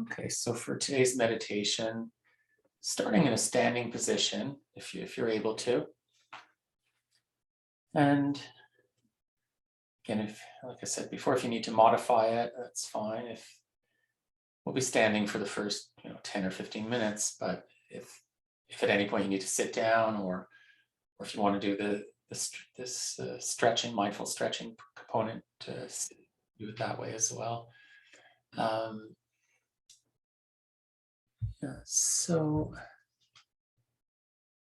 Okay, so for today's meditation, starting in a standing position, if you're able to, and again, if like I said before, if you need to modify it, that's fine. If we'll be standing for the first 10 or 15 minutes, but if at any point you need to sit down, or if you want to do this stretching, mindful stretching component, do it that way as well. Um, yeah, so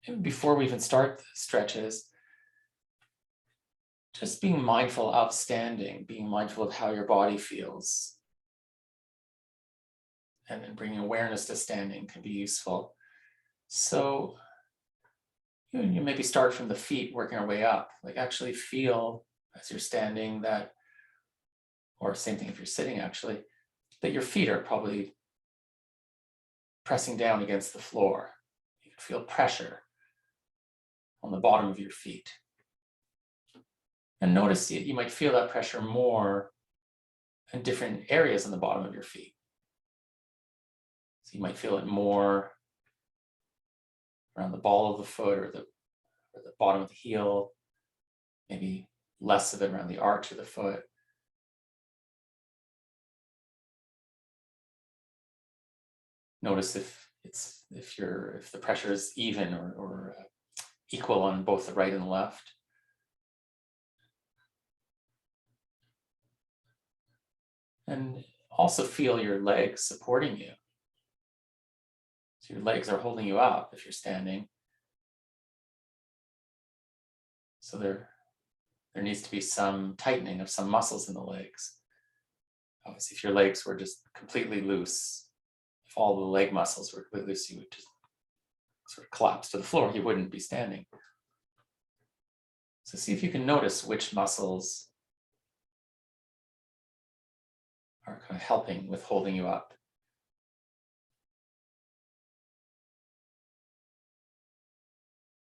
maybe before we even start the stretches, just being mindful of standing, being mindful of how your body feels, and then bringing awareness to standing can be useful. So you maybe start from the feet, working our way up. Like actually feel as you're standing that, or same thing if you're sitting actually, that your feet are probably pressing down against the floor. You can feel pressure on the bottom of your feet. And notice it, you might feel that pressure more in different areas on the bottom of your feet. So you might feel it more around the ball of the foot, or the bottom of the heel, maybe less of it around the arch of the foot. Notice if the pressure is even or equal on both the right and the left. And also feel your legs supporting you. So your legs are holding you up if you're standing. So there needs to be some tightening of some muscles in the legs. Obviously, if your legs were just completely loose, if all the leg muscles were completely loose, you would just sort of collapse to the floor. You wouldn't be standing. So see if you can notice which muscles are kind of helping with holding you up.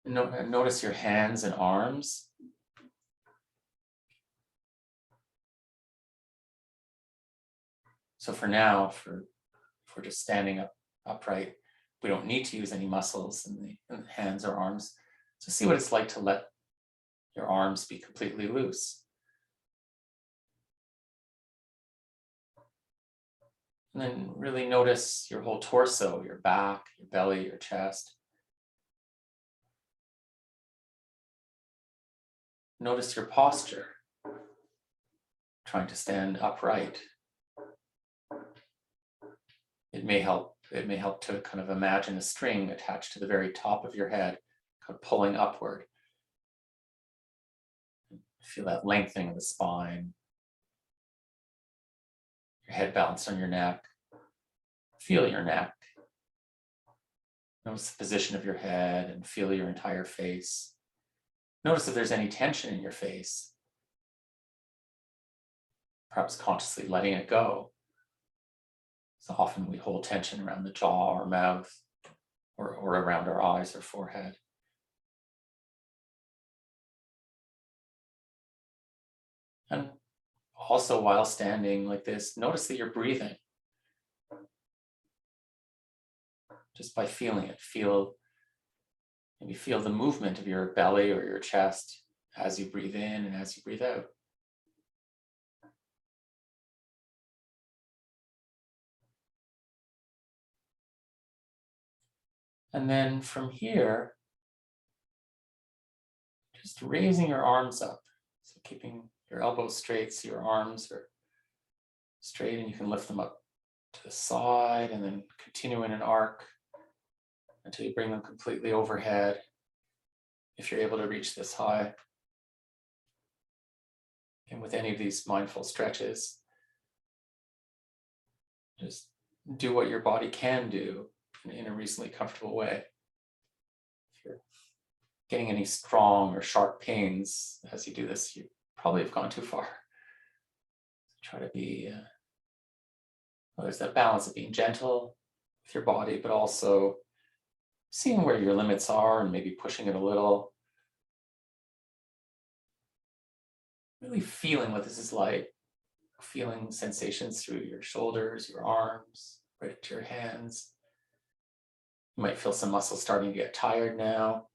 Notice your hands and arms. So for now, if we're just standing upright, we don't need to use any muscles in the hands or arms. So see what it's like to let your arms be completely loose. And then really notice your whole torso, your back, your belly, your chest. Notice your posture, trying to stand upright. It may help to kind of imagine a string attached to the very top of your head, kind of pulling upward. Feel that lengthening of the spine. Your head balanced on your neck. Feel your neck. Notice the position of your head and feel your entire face. Notice if there's any tension in your face. Perhaps consciously letting it go. So often we hold tension around the jaw or mouth, or around our eyes or forehead. And also while standing like this, notice that you're breathing. Just by feeling it, maybe feel the movement of your belly or your chest as you breathe in and as you breathe out. And then from here, just raising your arms up. So keeping your elbows straight so your arms are straight, and you can lift them up to the side and then continue in an arc until you bring them completely overhead, if you're able to reach this high. And with any of these mindful stretches, just do what your body can do in a reasonably comfortable way. If you're getting any strong or sharp pains as you do this, you probably have gone too far. So try to be, there's that balance of being gentle with your body, but also seeing where your limits are and maybe pushing it a little. Really feeling what this is like, feeling sensations through your shoulders, your arms, right into your hands. You might feel some muscles starting to get tired now,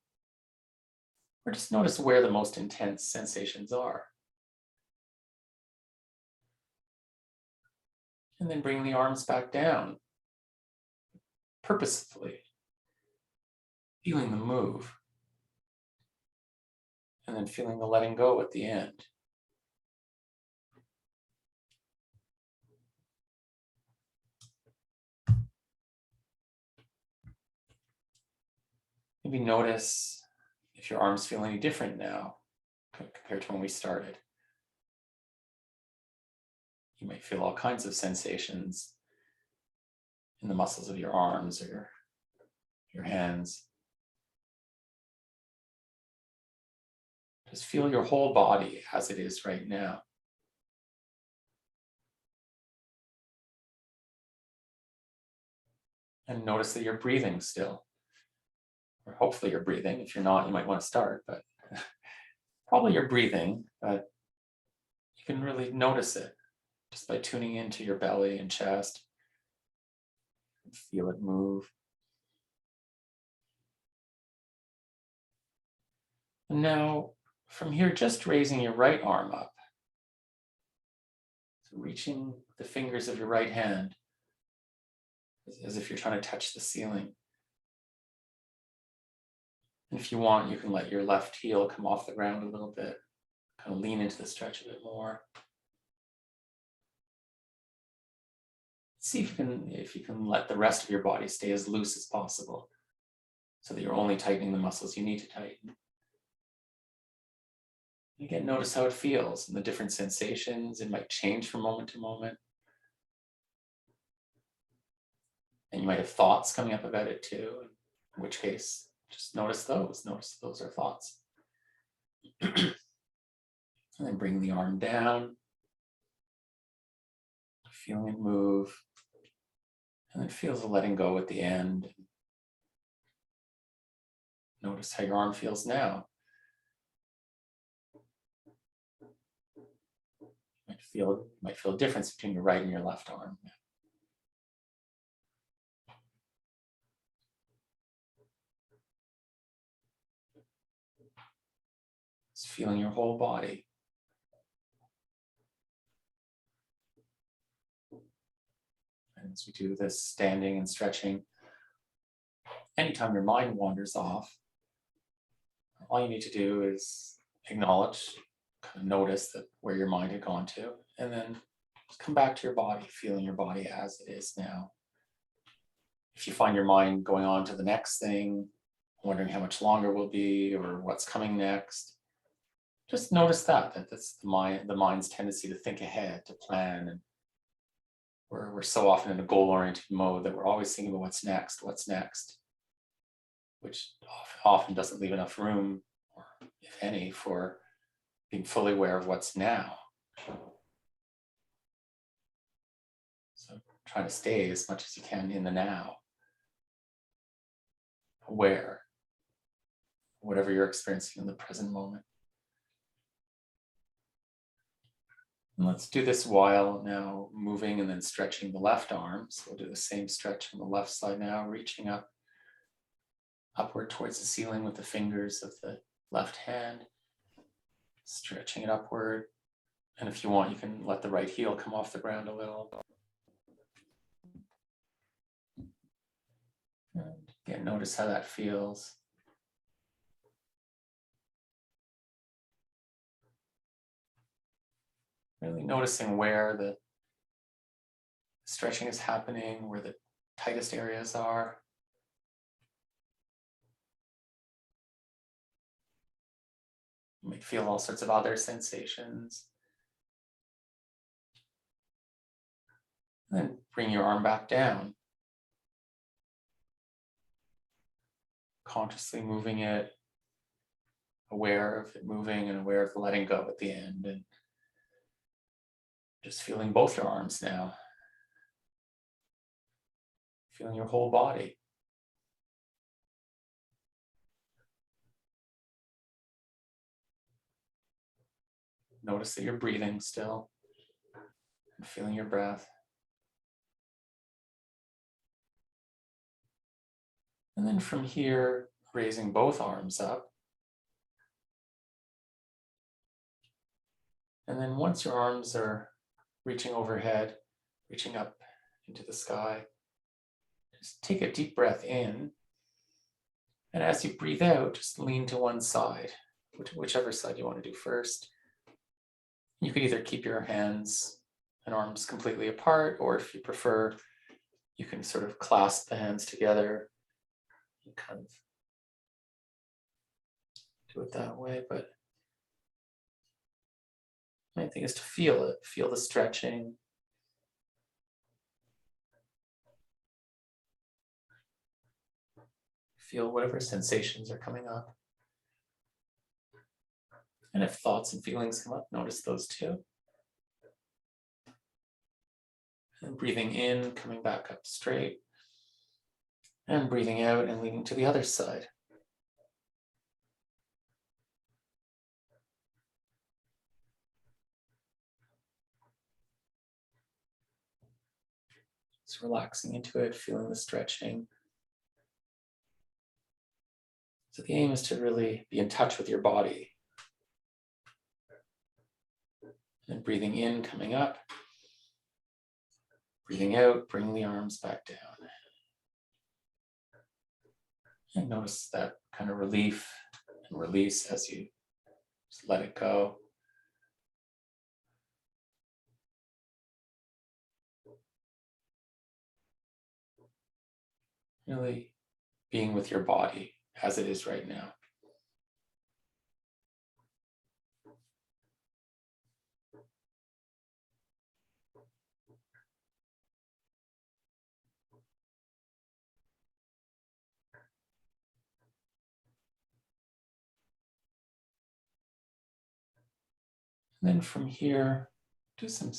or just notice where the most intense sensations are. And then bring the arms back down, purposefully, feeling the move, and then feeling the letting go at the end. Maybe notice if your arms feel any different now compared to when we started. You might feel all kinds of sensations in the muscles of your arms or your hands. Just feel your whole body as it is right now. And notice that you're breathing still. Or hopefully you're breathing. If you're not, you might want to start, but probably you're breathing, but you can really notice it just by tuning into your belly and chest. Feel it move. And now, from here, just raising your right arm up. So reaching the fingers of your right hand as if you're trying to touch the ceiling. And if you want, you can let your left heel come off the ground a little bit, kind of lean into the stretch a bit more. See if you can let the rest of your body stay as loose as possible so that you're only tightening the muscles you need to tighten. Again, notice how it feels and the different sensations. It might change from moment to moment. And you might have thoughts coming up about it too, in which case, just notice those. Notice those are thoughts. And then bring the arm down, feeling it move, and then feel the letting go at the end. Notice how your arm feels now. You might feel a difference between your right and your left arm. Just feeling your whole body. And as we do this standing and stretching, anytime your mind wanders off, all you need to do is acknowledge, kind of notice that where your mind had gone to, and then just come back to your body, feeling your body as it is now. If you find your mind going on to the next thing, wondering how much longer will be or what's coming next, just notice that's the mind's tendency to think ahead, to plan, and we're so often in a goal-oriented mode that we're always thinking about what's next, which often doesn't leave enough room, or if any, for being fully aware of what's now. So try to stay as much as you can in the now, aware, whatever you're experiencing in the present moment. And let's do this while now moving and then stretching the left arm. So we'll do the same stretch on the left side now, reaching upward towards the ceiling with the fingers of the left hand, stretching it upward. And if you want, you can let the right heel come off the ground a little. And again, notice how that feels. Really noticing where the stretching is happening, where the tightest areas are. You might feel all sorts of other sensations. And then bring your arm back down. Consciously moving it, aware of it moving and aware of the letting go at the end. And just feeling both your arms now. Feeling your whole body. Notice that you're breathing still and feeling your breath. And then from here, raising both arms up. And then once your arms are reaching overhead, reaching up into the sky, just take a deep breath in. And as you breathe out, just lean to one side, whichever side you want to do first. You could either keep your hands and arms completely apart, or if you prefer, you can sort of clasp the hands together and kind of do it that way. But the main thing is to feel it, feel the stretching. Feel whatever sensations are coming up. And if thoughts and feelings come up, notice those too. And breathing in, coming back up straight. And breathing out and leaning to the other side. Just relaxing into it, feeling the stretching. So the aim is to really be in touch with your body. And breathing in, coming up. Breathing out, bringing the arms back down. And notice that kind of relief and release as you just let it go. Really being with your body as it is right now. And then from here, do some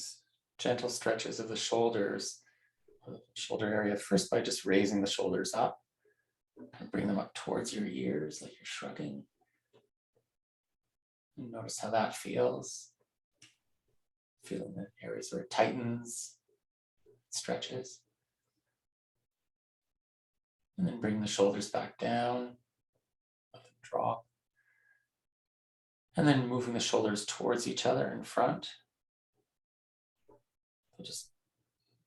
gentle stretches of the shoulders, or the shoulder area, first by just raising the shoulders up. And bring them up towards your ears like you're shrugging. And notice how that feels. Feeling the areas where it tightens, stretches. And then bring the shoulders back down, let them drop. And then moving the shoulders towards each other in front. They'll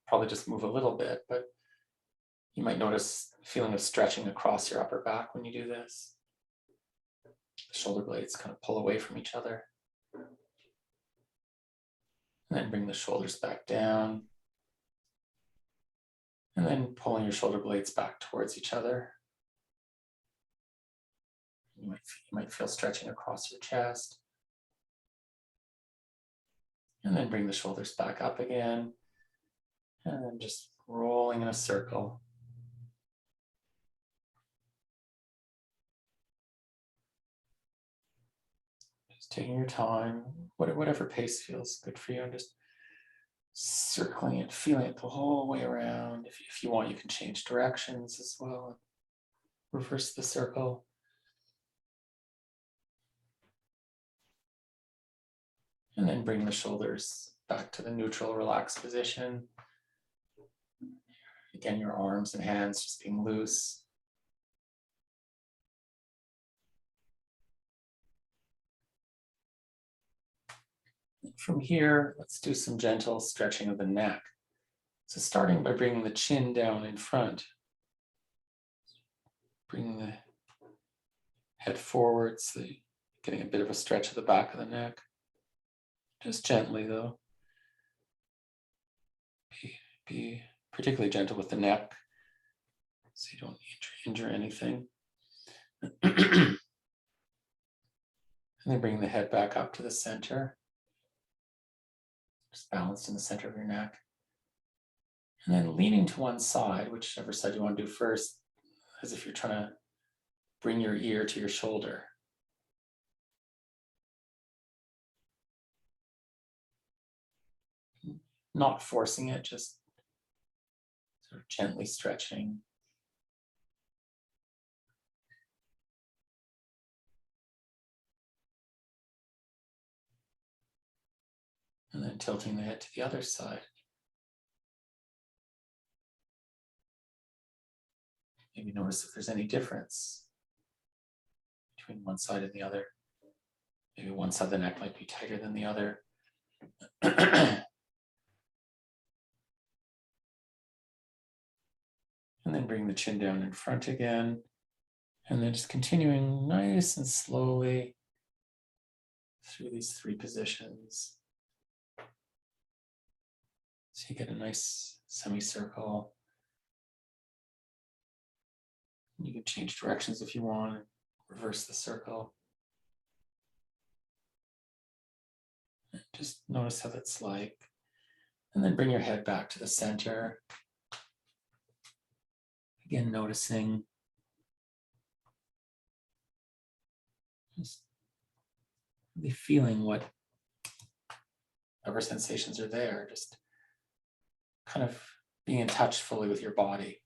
probably just move a little bit, but you might notice a feeling of stretching across your upper back when you do this. The shoulder blades kind of pull away from each other. And then bring the shoulders back down. And then pulling your shoulder blades back towards each other. You might feel stretching across your chest. And then bring the shoulders back up again. And then just rolling in a circle. Just taking your time, whatever pace feels good for you, and just circling it, feeling it the whole way around. If you want, you can change directions as well. Reverse the circle. And then bring the shoulders back to the neutral, relaxed position. Again, your arms and hands just being loose. From here, let's do some gentle stretching of the neck. So starting by bringing the chin down in front. Bring the head forward so you're getting a bit of a stretch of the back of the neck. Just gently though. Be particularly gentle with the neck so you don't injure anything. And then bring the head back up to the center. Just balanced in the center of your neck. And then leaning to one side, whichever side you want to do first, as if you're trying to bring your ear to your shoulder. Not forcing it, just sort of gently stretching. And then tilting the head to the other side. Maybe notice if there's any difference between one side and the other. Maybe one side of the neck might be tighter than the other. And then bring the chin down in front again. And then just continuing nice and slowly through these 3 positions. So you get a nice semicircle. You can change directions if you want, reverse the circle. Just notice how that's like. And then bring your head back to the center. Again, noticing. Just really feeling whatever sensations are there. Just kind of being in touch fully with your body.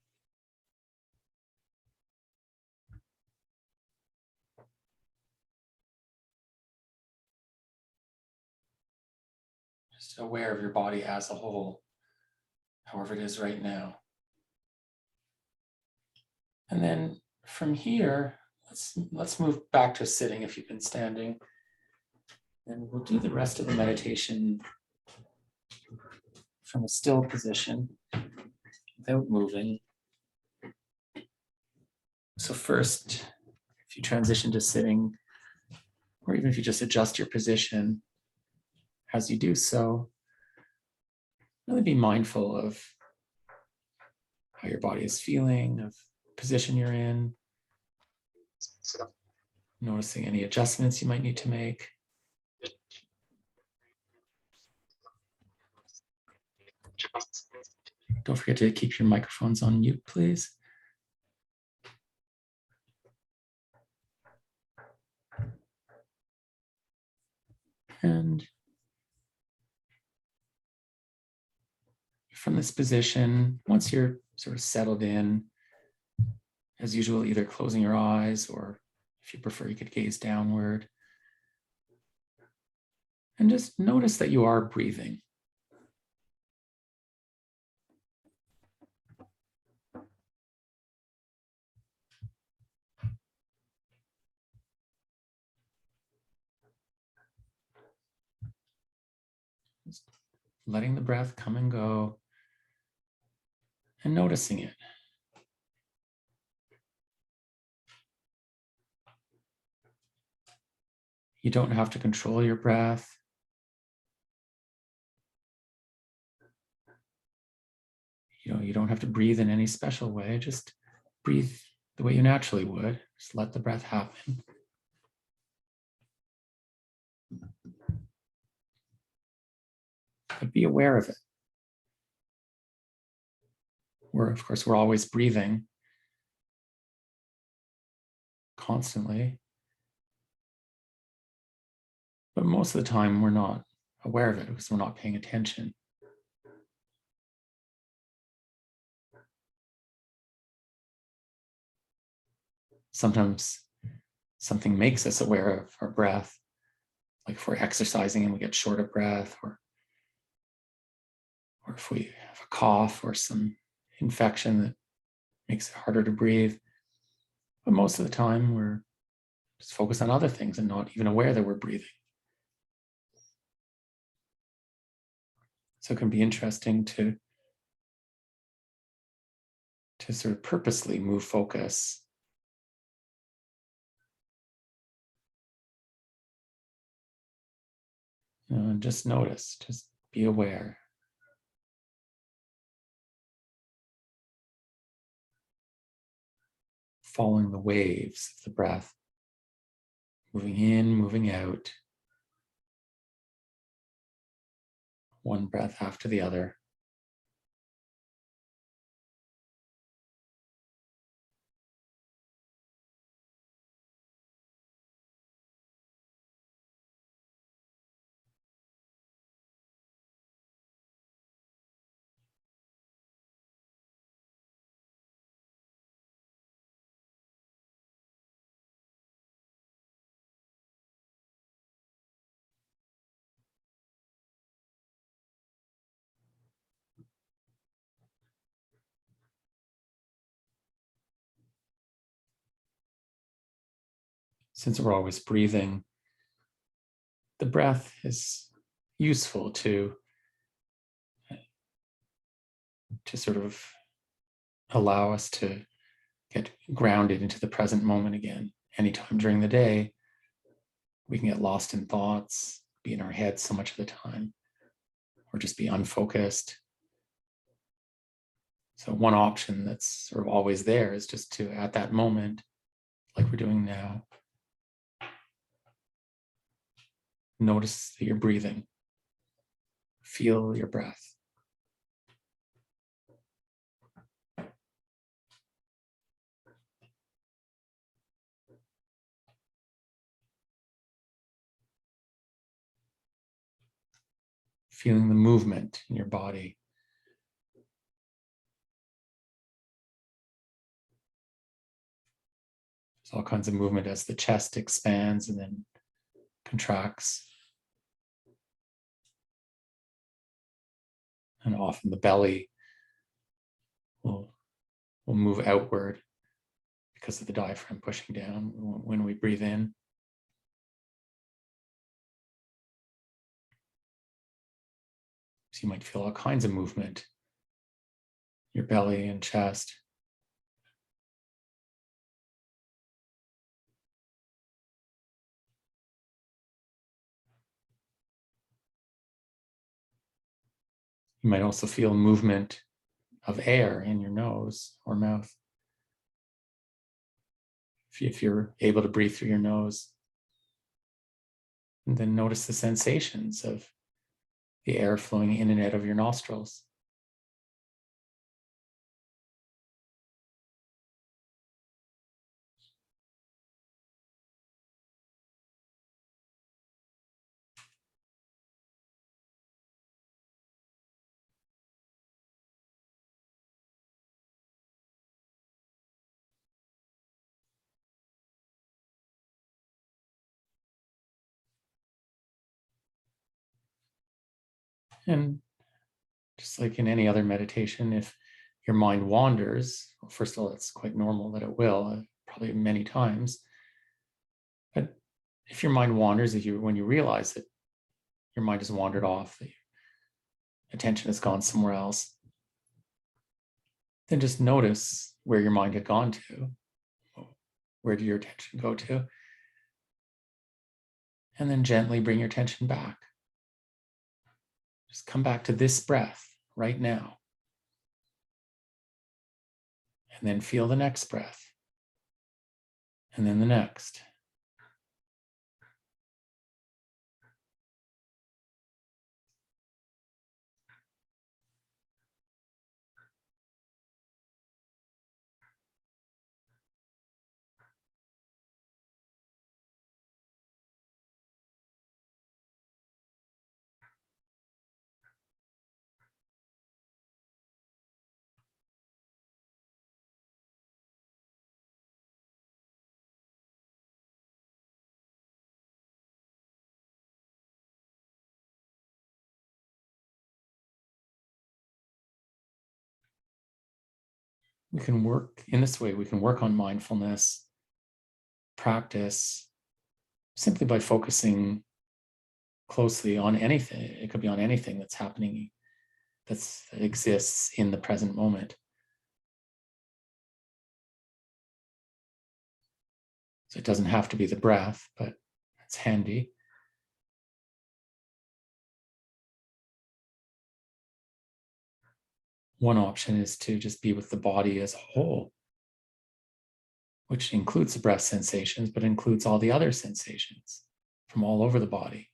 Just aware of your body as a whole, however it is right now. And then from here, let's move back to sitting if you've been standing. And we'll do the rest of the meditation from a still position without moving. So first, if you transition to sitting, or even if you just adjust your position as you do so, really be mindful of how your body is feeling, of the position you're in, noticing any adjustments you might need to make. Don't forget to keep your microphones on mute, please. And from this position, once you're sort of settled in, as usual, either closing your eyes or if you prefer, you could gaze downward. And just notice that you are breathing. Just letting the breath come and go and noticing it. You don't have to control your breath. You don't have to breathe in any special way. Just breathe the way you naturally would. Just let the breath happen. But be aware of it. Of course, we're always breathing constantly. But most of the time, we're not aware of it because we're not paying attention. Sometimes something makes us aware of our breath, like if we're exercising and we get short of breath, or if we have a cough or some infection that makes it harder to breathe. But most of the time, we're just focused on other things and not even aware that we're breathing. So it can be interesting to sort of purposely move focus and just notice, just be aware. Following the waves of the breath, moving in, moving out, one breath after the other. since we're always breathing, the breath is useful to sort of allow us to get grounded into the present moment again. Anytime during the day, we can get lost in thoughts, be in our heads so much of the time, or just be unfocused. So one option that's sort of always there is just to, at that moment, like we're doing now, notice that you're breathing. Feel your breath. Feeling the movement in your body. There's all kinds of movement as the chest expands and then contracts. And often the belly will move outward because of the diaphragm pushing down when we breathe in. So you might feel all kinds of movement, your belly and chest. You might also feel movement of air in your nose or mouth. If you're able to breathe through your nose, and then notice the sensations of the air flowing in and out of your nostrils. And just like in any other meditation, if your mind wanders, well, first of all, it's quite normal that it will, probably many times. But if your mind wanders, when you realize that your mind has wandered off, that your attention has gone somewhere else, then just notice where your mind had gone to. Where did your attention go to? And then gently bring your attention back. Just come back to this breath right now. And then feel the next breath. And then the next. We can work in this way. We can work on mindfulness practice simply by focusing closely on anything. It could be on anything that's happening, that exists in the present moment. So it doesn't have to be the breath, but it's handy. One option is to just be with the body as a whole, which includes the breath sensations, but includes all the other sensations from all over the body.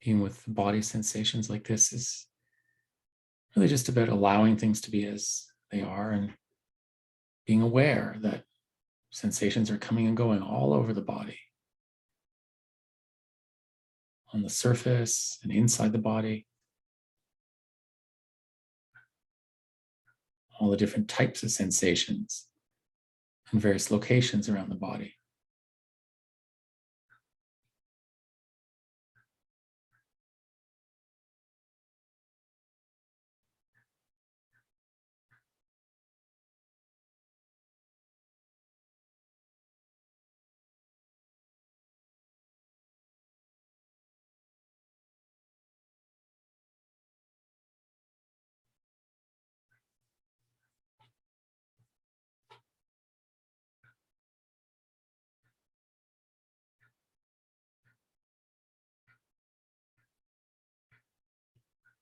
being with body sensations like this is really just about allowing things to be as they are and being aware that sensations are coming and going all over the body, on the surface and inside the body, all the different types of sensations in various locations around the body.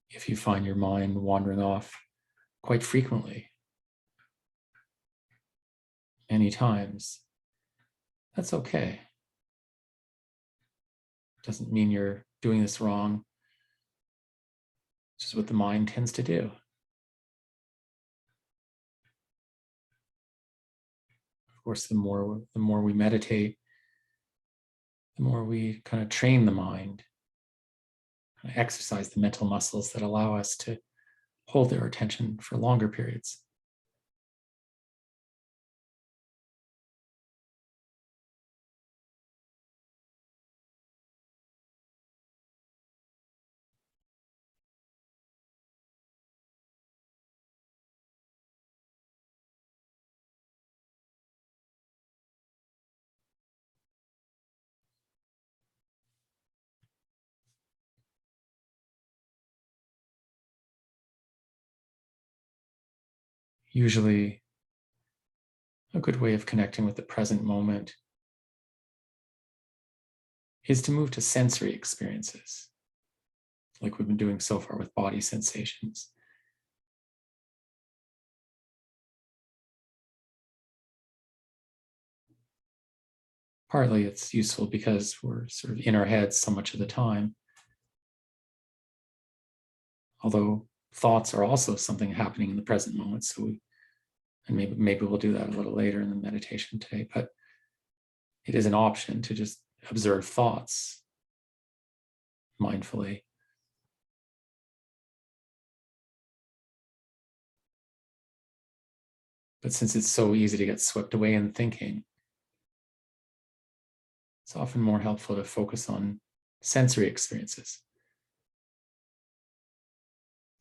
If you find your mind wandering off quite frequently, many times, that's okay. It doesn't mean you're doing this wrong. It's just what the mind tends to do. Of course, the more we meditate, the more we kind of train the mind, kind of exercise the mental muscles that allow us to hold their attention for longer periods. Usually, a good way of connecting with the present moment is to move to sensory experiences, like we've been doing so far with body sensations. Partly it's useful because we're sort of in our heads so much of the time, although thoughts are also something happening in the present moment. And maybe we'll do that a little later in the meditation today, but it is an option to just observe thoughts mindfully. But since it's so easy to get swept away in thinking, it's often more helpful to focus on sensory experiences.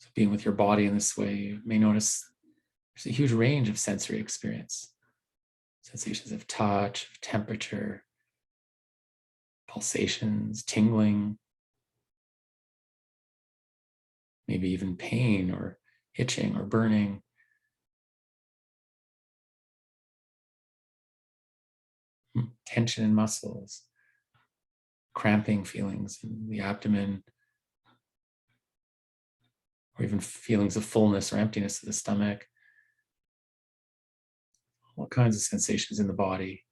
So being with your body in this way, you may notice there's a huge range of sensory experience. Sensations of touch, of temperature, pulsations, tingling, maybe even pain or itching or burning. Tension in muscles, cramping feelings in the abdomen, or even feelings of fullness or emptiness of the stomach. All kinds of sensations in the body.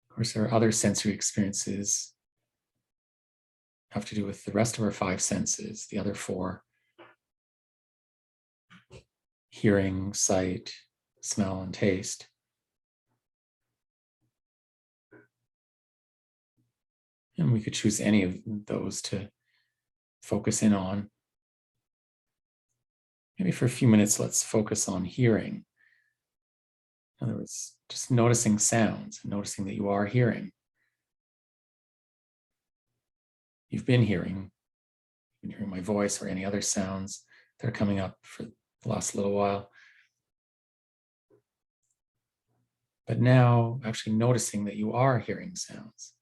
Of course, there are other sensory experiences have to do with the rest of our five senses, the other four: hearing, sight, smell, and taste. And we could choose any of those to focus in on. Maybe for a few minutes, let's focus on hearing. In other words, just noticing sounds and noticing that you are hearing. You've been hearing my voice or any other sounds that are coming up for the last little while. But now actually noticing that you are hearing sounds.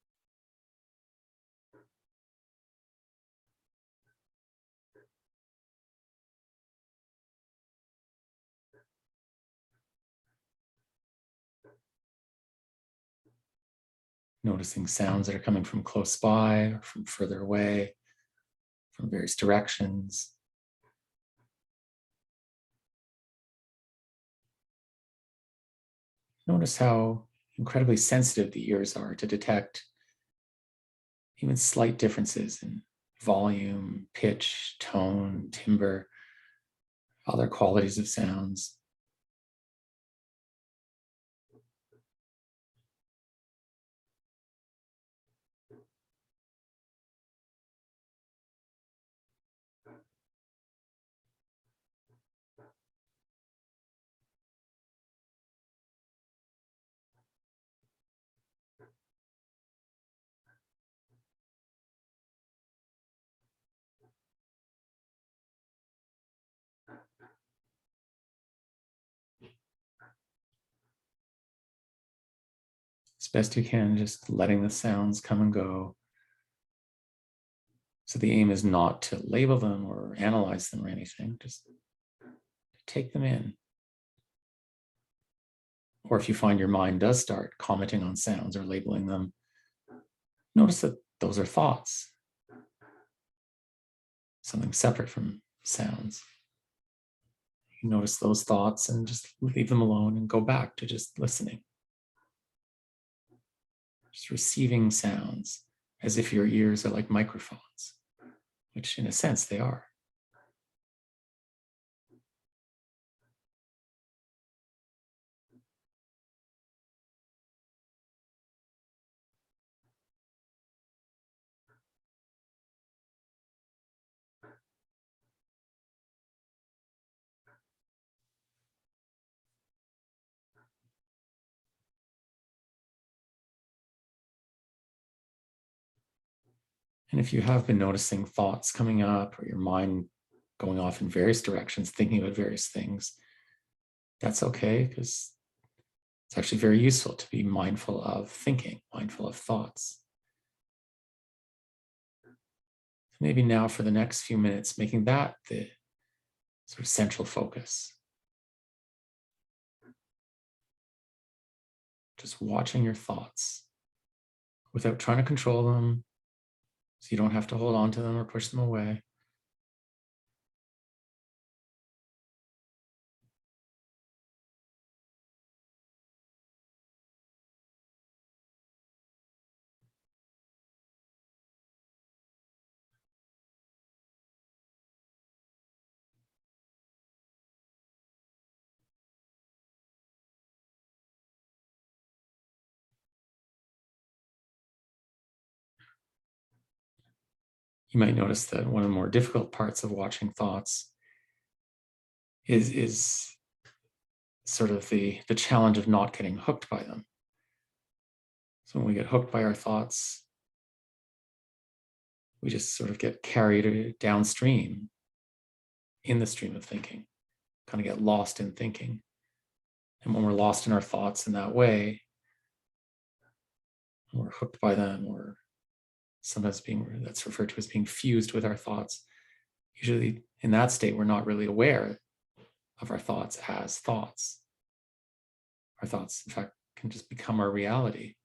noticing sounds that are coming from close by or from further away, from various directions. Notice how incredibly sensitive the ears are to detect even slight differences in volume, pitch, tone, timbre, other qualities of sounds. As best you can, just letting the sounds come and go. So the aim is not to label them or analyze them or anything, just take them in. Or if you find your mind does start commenting on sounds or labeling them, notice that those are thoughts, something separate from sounds. You notice those thoughts and just leave them alone and go back to just listening. Just receiving sounds as if your ears are like microphones, which in a sense they are. And if you have been noticing thoughts coming up or your mind going off in various directions, thinking about various things, that's okay, because it's actually very useful to be mindful of thinking, mindful of thoughts. Maybe now for the next few minutes, making that the sort of central focus. Just watching your thoughts without trying to control them, so you don't have to hold on to them or push them away. You might notice that one of the more difficult parts of watching thoughts is sort of the challenge of not getting hooked by them. So when we get hooked by our thoughts, we just sort of get carried downstream in the stream of thinking, kind of get lost in thinking. And when we're lost in our thoughts in that way, we're hooked by them, or sometimes that's referred to as being fused with our thoughts. Usually in that state, we're not really aware of our thoughts as thoughts. Our thoughts, in fact, can just become our reality.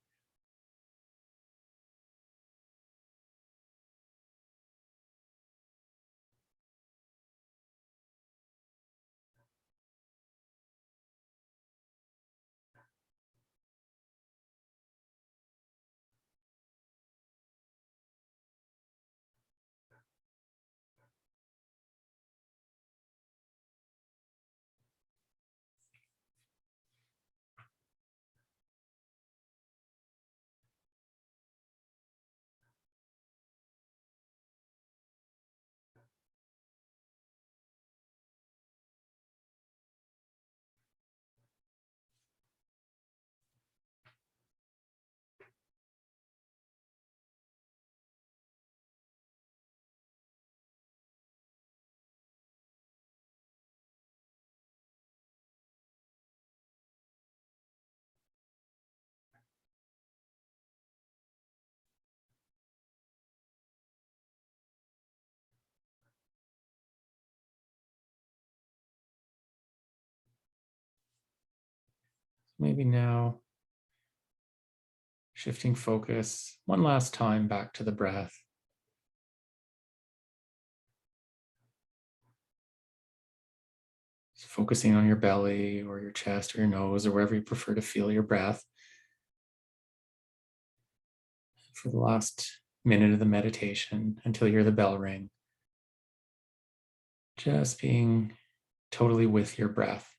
Maybe now Shifting focus one last time back to the breath. Focusing on your belly or your chest or your nose or wherever you prefer to feel your breath. For the last minute of the meditation until you hear the bell ring. Just being totally with your breath.